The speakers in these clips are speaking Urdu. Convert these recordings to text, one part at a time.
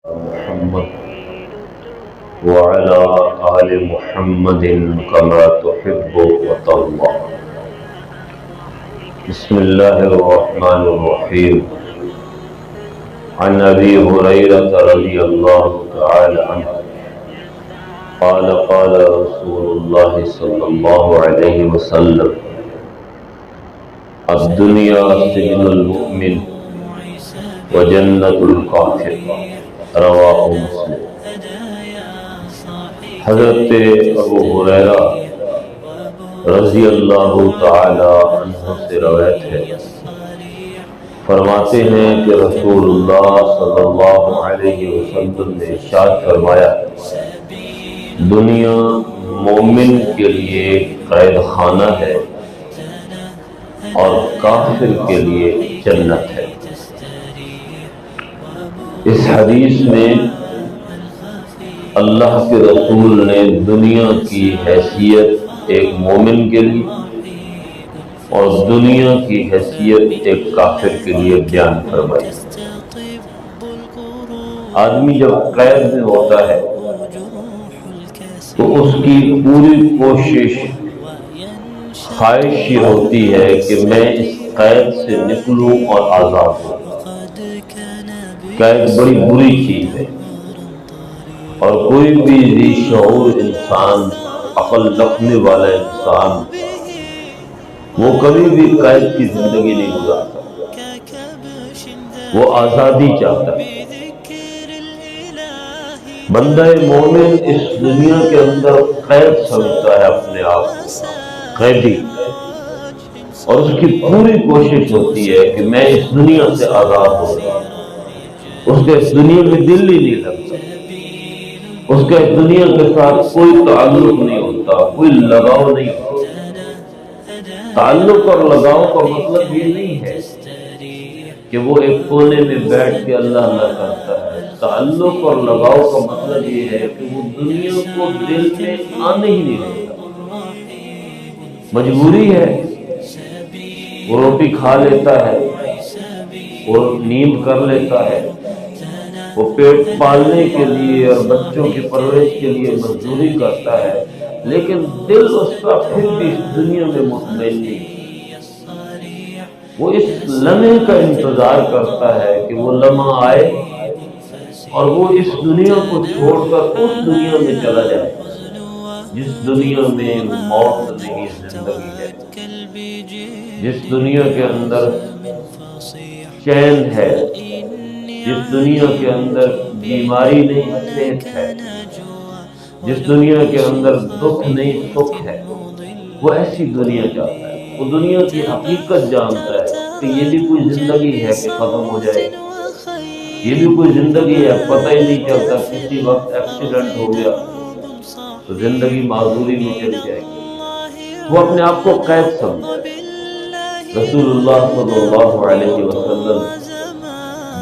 محمد وعلى آل محمد كما تحب وترضى. بسم الله الرحمن الرحيم. عن أبي هريرة رضي الله تعالى عنه قال قال رسول الله صلى الله عليه وسلم: الدنيا سجن المؤمن وجنة الكافر. رواہ مسلم. حضرت ابو ہریرہ رضی اللہ تعالی عنہ سے روایت ہے، فرماتے ہیں کہ رسول اللہ صلی اللہ علیہ وسلم نے ارشاد فرمایا: دنیا مومن کے لیے قید خانہ ہے اور کافر کے لیے جنت ہے. اس حدیث میں اللہ کے رسول نے دنیا کی حیثیت ایک مومن کے لیے اور دنیا کی حیثیت ایک کافر کے لیے بیان فرمائی. آدمی جب قید میں ہوتا ہے تو اس کی پوری کوشش خواہش یہ ہوتی ہے کہ میں اس قید سے نکلوں اور آزاد ہوں. قید بڑی بری چیز ہے اور کوئی بھی ذی شعور انسان، عقل رکھنے والا انسان، وہ کبھی بھی قید کی زندگی نہیں گزارتا. وہ آزادی چاہتا ہے. بندہ مومن اس دنیا کے اندر قید سمجھتا ہے اپنے آپ کو قیدی، اور اس کی پوری کوشش ہوتی ہے کہ میں اس دنیا سے آزاد ہوں. اس کے اس دنیا میں دل ہی نہیں لگتا، اس کے اس دنیا کے ساتھ کوئی تعلق نہیں ہوتا، کوئی لگاؤ نہیں ہوتا. تعلق اور لگاؤ کا مطلب یہ نہیں ہے کہ وہ ایک کونے میں بیٹھ کے اللہ اللہ کرتا ہے. تعلق اور لگاؤ کا مطلب یہ ہے کہ وہ دنیا کو دل میں آنے ہی نہیں دیتا. مجبوری ہے، وہ روٹی کھا لیتا ہے، وہ نیند کر لیتا ہے، وہ پیٹ پالنے کے لیے اور بچوں کی پرورش کے لیے مزدوری کرتا ہے، لیکن دل اس کا پھر بھی اس دنیا میں مطمئن نہیں. وہ اس لمحے کا انتظار کرتا ہے کہ وہ لمحہ آئے اور وہ اس دنیا کو چھوڑ کر اس دنیا میں چلا جائے جس دنیا میں موت نہیں زندگی ہے، جس دنیا کے اندر چین ہے، جس دنیا کے اندر بیماری نہیں صحت ہے، جس دنیا کے اندر دکھ نہیں سکھ ہے. وہ ایسی دنیا چاہتا ہے. وہ دنیا کی حقیقت جانتا ہے کہ یہ بھی کوئی زندگی ہے کہ ختم ہو جائے. یہ بھی کوئی زندگی ہے، پتہ ہی نہیں چلتا کسی وقت ایکسیڈنٹ ہو گیا تو زندگی معذوری میں چلی جائے گی. وہ اپنے آپ کو قید سمجھتا ہے. رسول اللہ صلی اللہ علیہ وسلم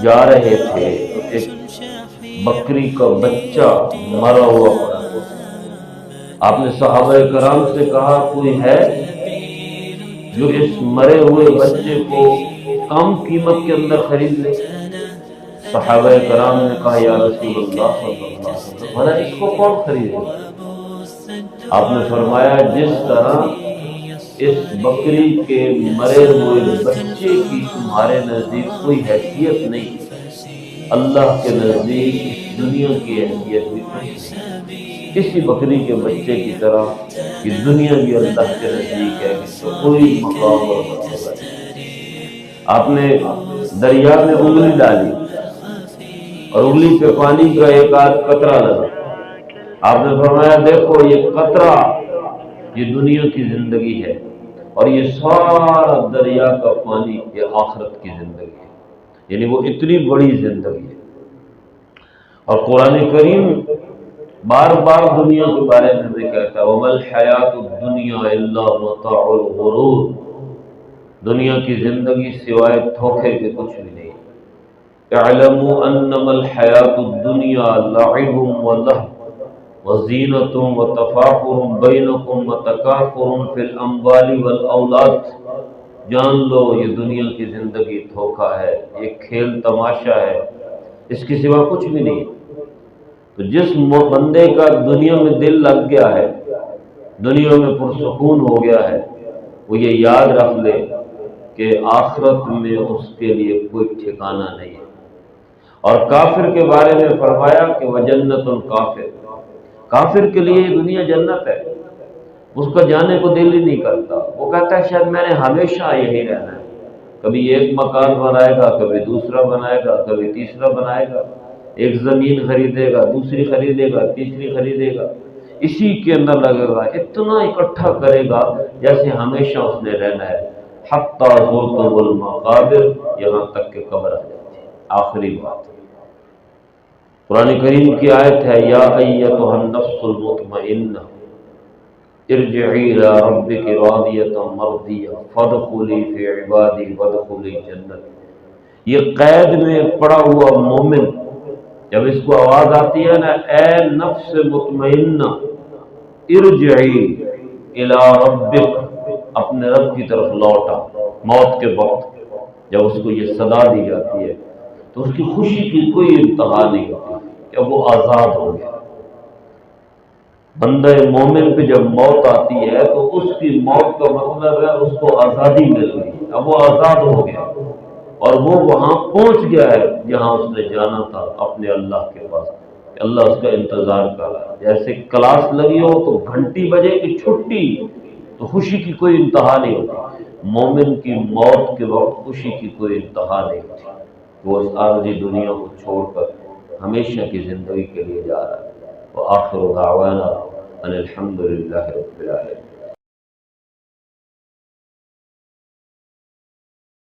جا رہے تھے، ایک بکری کا بچہ مرا ہوا پڑا. آپ نے صحابہ کرام سے کہا کوئی ہے جو اس مرے ہوئے بچے کو کم قیمت کے اندر خرید لے؟ صحابہ کرام نے کہا یا رسول اللہ صلی اللہ علیہ وسلم، بھلا اس کو کون خریدے؟ آپ نے فرمایا جس طرح اس بکری کے مرے ہوئے بچے کی تمہارے نزدیک کوئی حیثیت نہیں، اللہ کے نزدیک اس دنیا کی حیثیت بھی کچھ نہیں. کسی بکری کے بچے کی طرح یہ دنیا بھی اللہ کے نزدیک ہے، اس کو کوئی مقام اور مرتبہ نہیں. آپ نے دریا میں انگلی ڈالی اور انگلی پہ پانی کا ایک آدھ قطرہ لگا. آپ نے فرمایا دیکھو یہ قطرہ یہ دنیا کی زندگی ہے اور یہ سارا دریا کا پانی یہ آخرت کی زندگی ہے. یعنی وہ اتنی بڑی زندگی ہے. اور قرآن کریم بار بار دنیا کے بارے میں بھی کہتا ہے وَمَا الْحَيَاةُ الدُّنْيَا إِلَّا مَتَاعُ الْغُرُورِ. دنیا کی زندگی سوائے دھوکے کے کچھ بھی نہیں. اعلموا انما الحیات الدنیا لعب ولہو وزینۃ وتفاخر بینکم وتکاثر فی الاموال والاولاد. جان لو یہ دنیا کی زندگی دھوکہ ہے، یہ کھیل تماشا ہے، اس کے سوا کچھ بھی نہیں۔ تو جس بندے کا دنیا میں دل لگ گیا ہے، دنیا میں پرسکون ہو گیا ہے، وہ یہ یاد رکھ لے کہ آخرت میں اس کے لیے کوئی ٹھکانہ نہیں ہے۔ اور کافر کے بارے میں فرمایا کہ وجنت الکافر، کافر کے لیے یہ دنیا جنت ہے، اس کا جانے کو دل ہی نہیں کرتا۔ وہ کہتا ہے شاید میں نے ہمیشہ یہی رہنا ہے، کبھی ایک مکان بنائے گا، کبھی دوسرا بنائے گا، کبھی تیسرا بنائے گا، ایک زمین خریدے گا، دوسری خریدے گا، تیسری خریدے گا، اسی کے اندر لگے گا، اتنا اکٹھا کرے گا جیسے ہمیشہ اس نے رہنا ہے۔ حتی زرتم المقابر، یہاں تک کہ قبر آ جاتی ہے۔ آخری بات قرآن کریم کی آیت ہے، یا ایتھا النفس المطمئنہ ارجعی الی ربک راضیۃ مرضیہ فادخلی فی عبادی وادخلی جنتی۔ یہ قید میں پڑا ہوا مومن جب اس کو آواز آتی ہے نا، اے نفس مطمئنہ ارجعی الی ربک، اپنے رب کی طرف لوٹا۔ موت کے وقت جب اس کو یہ صدا دی جاتی ہے تو اس کی خوشی کی کوئی انتہا نہیں ہوتی کہ وہ آزاد ہو گیا۔ بندہ مومن پہ جب موت آتی ہے تو اس کی موت کا مطلب ہے اس کو آزادی مل گئی، اب وہ آزاد ہو گیا اور وہ وہاں پہنچ گیا ہے جہاں اس نے جانا تھا، اپنے اللہ کے پاس۔ اللہ اس کا انتظار کر رہا ہے، جیسے کلاس لگی ہو تو گھنٹی بجے کہ چھٹی، تو خوشی کی کوئی انتہا نہیں ہوتی۔ مومن کی موت کے وقت خوشی کی کوئی انتہا نہیں ہوتی، وہ اس عارضی دنیا کو چھوڑ کر ہمیشہ کی زندگی کے لیے جا رہا ہے۔ وآخر دعوانا ان الحمد للہ رب العالمین۔